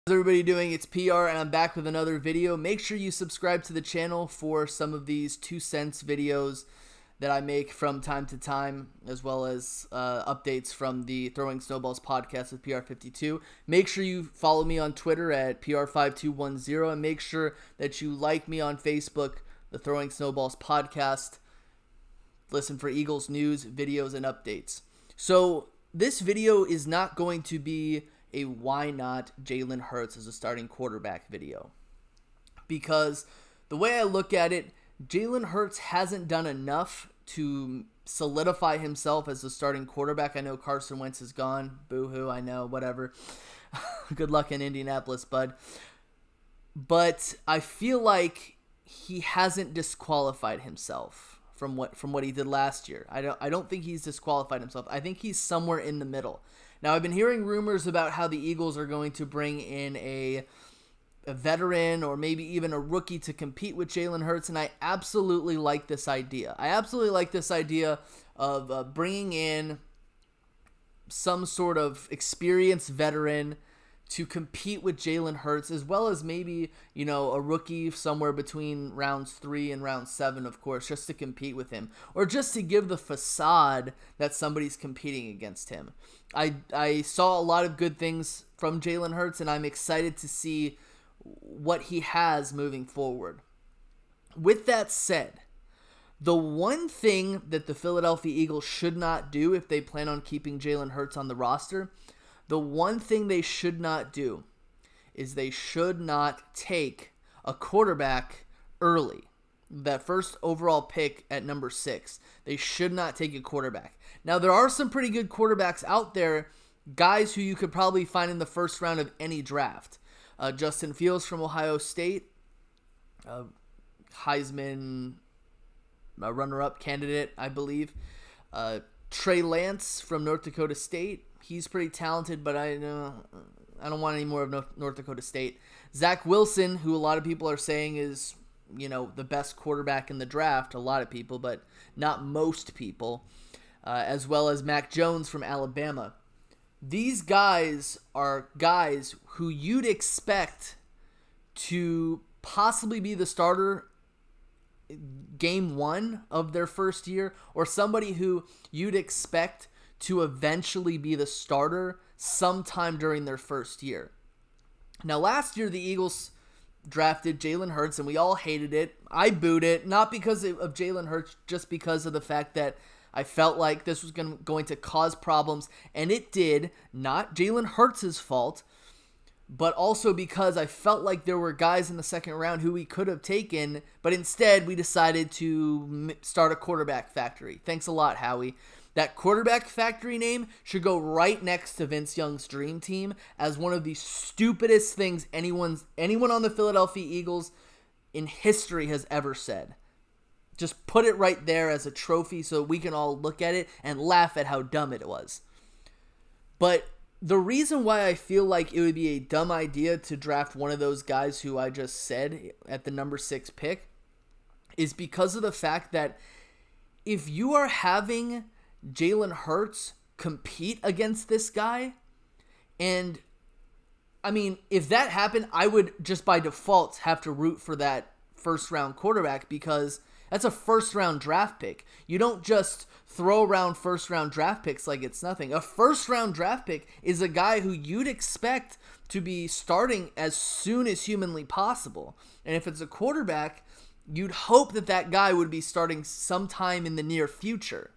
How's everybody doing? It's PR and I'm back with another video. Make sure you subscribe to the channel for some of these 2 cents videos that I make from time to time, as well as updates from the Throwing Snowballs podcast with PR52. Make sure you follow me on Twitter at PR5210 and make sure that you like me on Facebook, the Throwing Snowballs podcast. Listen for Eagles news, videos, and updates. So this video is not going to be a why not Jalen Hurts as a starting quarterback video, because the way I look at it, Jalen Hurts hasn't done enough to solidify himself as a starting quarterback. I know Carson Wentz is gone. Boo-hoo, I know, whatever. Good luck in Indianapolis, bud. But I feel like he hasn't disqualified himself from what he did last year. I don't think he's disqualified himself. I think he's somewhere in the middle. Now, I've been hearing rumors about how the Eagles are going to bring in a veteran or maybe even a rookie to compete with Jalen Hurts, and I absolutely like this idea. I absolutely like this idea of bringing in some sort of experienced veteran to compete with Jalen Hurts, as well as maybe, a rookie somewhere between rounds 3 and round 7, of course, just to compete with him, or just to give the facade that somebody's competing against him. I saw a lot of good things from Jalen Hurts, and I'm excited to see what he has moving forward. With that said, the one thing that the Philadelphia Eagles should not do if they plan on keeping Jalen Hurts on the roster, the one thing they should not do is they should not take a quarterback early. That first overall pick at number 6. They should not take a quarterback. Now, there are some pretty good quarterbacks out there, guys who you could probably find in the first round of any draft. Justin Fields from Ohio State, Heisman runner-up candidate, I believe. Trey Lance from North Dakota State. He's pretty talented, but I don't want any more of North Dakota State. Zach Wilson, who a lot of people are saying is, the best quarterback in the draft. A lot of people, but not most people. As well as Mac Jones from Alabama. These guys are guys who you'd expect to possibly be the starter game 1 of their first year, or somebody who you'd expect to eventually be the starter sometime during their first year. Now, last year, the Eagles drafted Jalen Hurts, and we all hated it. I booed it, not because of Jalen Hurts, just because of the fact that I felt like this was going to cause problems, and it did. Not Jalen Hurts' fault, but also because I felt like there were guys in the second round who we could have taken, but instead we decided to start a quarterback factory. Thanks a lot, Howie. That quarterback factory name should go right next to Vince Young's dream team as one of the stupidest things anyone on the Philadelphia Eagles in history has ever said. Just put it right there as a trophy so we can all look at it and laugh at how dumb it was. But the reason why I feel like it would be a dumb idea to draft one of those guys who I just said at the number 6 pick is because of the fact that if you are having Jalen Hurts compete against this guy, and I mean, if that happened, I would just by default have to root for that first round quarterback, because that's a first round draft pick. You don't just throw around first round draft picks like it's nothing. A first round draft pick is a guy who you'd expect to be starting as soon as humanly possible. And if it's a quarterback, you'd hope that guy would be starting sometime in the near future.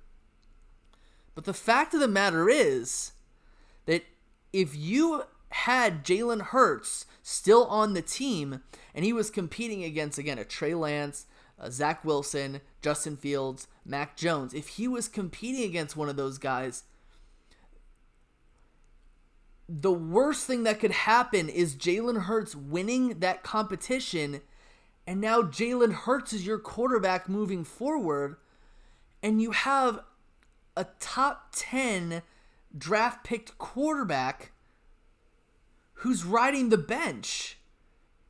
But the fact of the matter is that if you had Jalen Hurts still on the team and he was competing against, again, a Trey Lance, Zach Wilson, Justin Fields, Mac Jones, if he was competing against one of those guys, the worst thing that could happen is Jalen Hurts winning that competition, and now Jalen Hurts is your quarterback moving forward, and you have a top 10 draft picked quarterback who's riding the bench.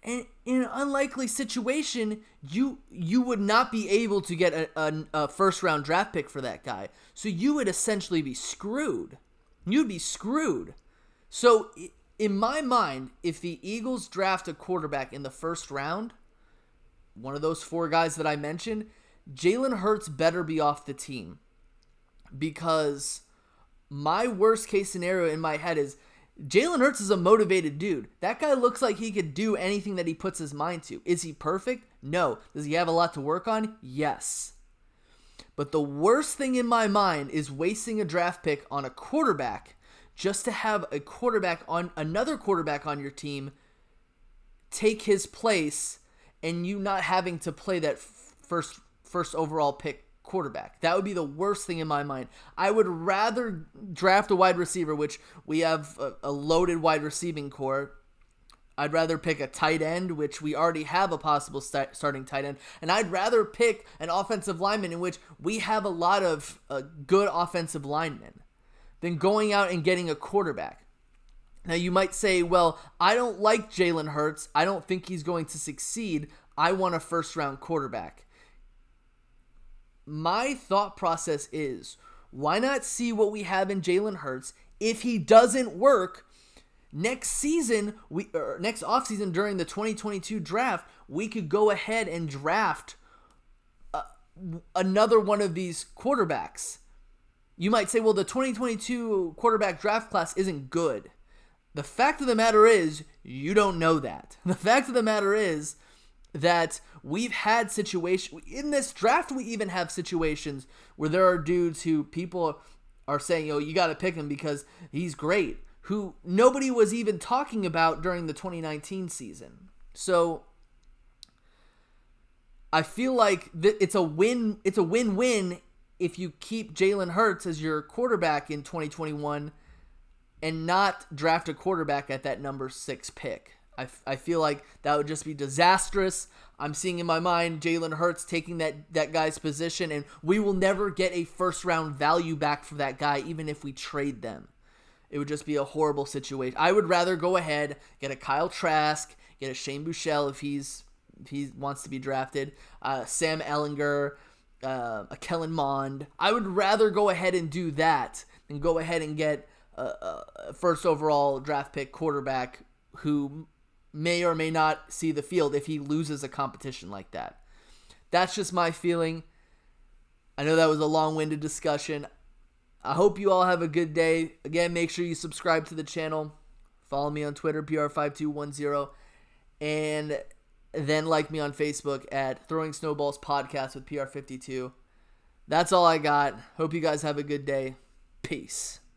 And in an unlikely situation, you would not be able to get a first-round draft pick for that guy. So you would essentially be screwed. You'd be screwed. So in my mind, if the Eagles draft a quarterback in the first round, one of those 4 guys that I mentioned, Jalen Hurts better be off the team. Because my worst case scenario in my head is Jalen Hurts is a motivated dude. That guy looks like he could do anything that he puts his mind to. Is he perfect? No. Does he have a lot to work on? Yes. But the worst thing in my mind is wasting a draft pick on a quarterback just to have another quarterback on your team take his place and you not having to play that first overall pick quarterback. That would be the worst thing in my mind. I would rather draft a wide receiver, which we have a loaded wide receiving core. I'd rather pick a tight end, which we already have a possible starting tight end. And I'd rather pick an offensive lineman in which we have a lot of good offensive linemen than going out and getting a quarterback. Now, you might say, well, I don't like Jalen Hurts. I don't think he's going to succeed. I want a first-round quarterback. My thought process is, why not see what we have in Jalen Hurts? If he doesn't work, next offseason during the 2022 draft, we could go ahead and draft another one of these quarterbacks. You might say, well, the 2022 quarterback draft class isn't good. The fact of the matter is, you don't know that. The fact of the matter is that we've had situations in this draft. We even have situations where there are dudes who people are saying, "Oh, you got to pick him because he's great," who nobody was even talking about during the 2019 season. So I feel like it's a win. It's a win-win if you keep Jalen Hurts as your quarterback in 2021 and not draft a quarterback at that number 6 pick. I feel like that would just be disastrous. I'm seeing in my mind Jalen Hurts taking that guy's position, and we will never get a first-round value back for that guy, even if we trade them. It would just be a horrible situation. I would rather go ahead, get a Kyle Trask, get a Shane Buechele if he wants to be drafted, Sam Ehlinger, a Kellen Mond. I would rather go ahead and do that than go ahead and get a first overall draft pick quarterback who may or may not see the field if he loses a competition like that. That's just my feeling. I know that was a long-winded discussion. I hope you all have a good day. Again, make sure you subscribe to the channel. Follow me on Twitter, PR5210. And then like me on Facebook at Throwing Snowballs Podcast with PR52. That's all I got. Hope you guys have a good day. Peace.